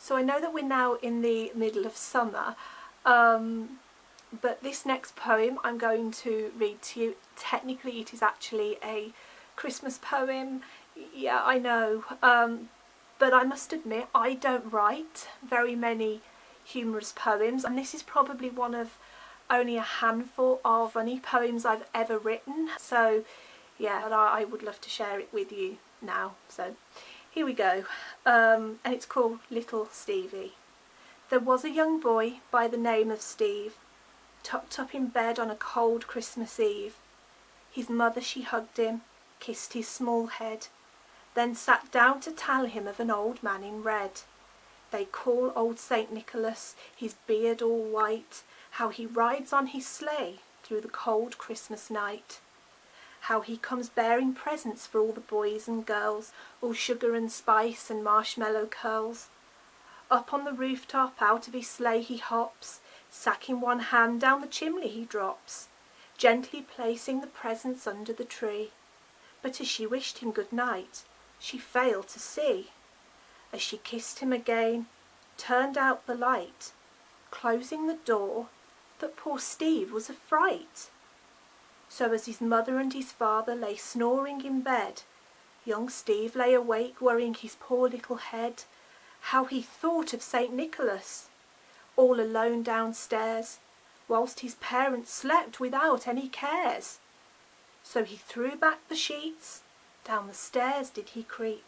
So I know that we're now in the middle of summer, but this next poem I'm going to read to you, technically it is actually a Christmas poem. Yeah, I know, but I must admit I don't write very many humorous poems, and this is probably one of only a handful of funny poems I've ever written. So yeah, I would love to share it with you now. So here we go, and it's called Little Stevie. There was a young boy by the name of Steve, tucked up in bed on a cold Christmas Eve. His mother, she hugged him, kissed his small head, then sat down to tell him of an old man in red. They call old Saint Nicholas, his beard all white, how he rides on his sleigh through the cold Christmas night. How he comes bearing presents for all the boys and girls, all sugar and spice and marshmallow curls. Up on the rooftop out of his sleigh he hops, sack in one hand down the chimney he drops, gently placing the presents under the tree. But as she wished him good night, she failed to see. As she kissed him again, turned out the light, closing the door, that poor Steve was a fright. So as his mother and his father lay snoring in bed, young Steve lay awake worrying his poor little head. How he thought of Saint Nicholas, all alone downstairs, whilst his parents slept without any cares. So he threw back the sheets, down the stairs did he creep,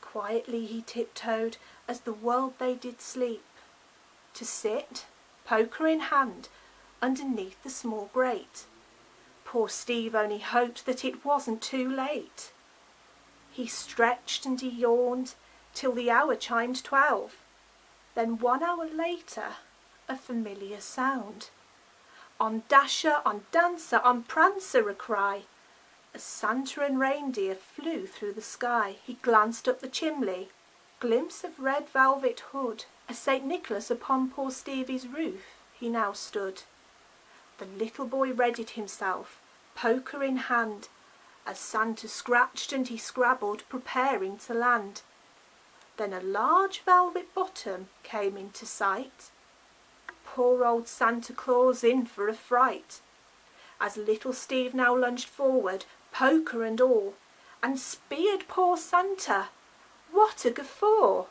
quietly he tiptoed as the world they did sleep, to sit, poker in hand, underneath the small grate. Poor Steve only hoped that it wasn't too late. He stretched and he yawned till the hour chimed 12. Then 1 hour later, a familiar sound. On Dasher, on Dancer, on Prancer a cry, as Santa and reindeer flew through the sky. He glanced up the chimney, glimpse of red velvet hood, as Saint Nicholas upon poor Stevie's roof he now stood. The little boy readied himself, poker in hand, as Santa scratched and he scrabbled, preparing to land. Then a large velvet bottom came into sight. Poor old Santa Claus in for a fright, as little Steve now lunged forward, poker and all, and speared poor Santa. What a guffaw!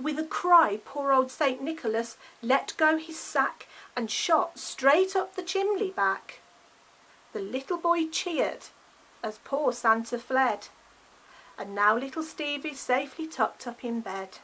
With a cry, poor old Saint Nicholas let go his sack and shot straight up the chimney back. The little boy cheered as poor Santa fled, and now little Steve is safely tucked up in bed.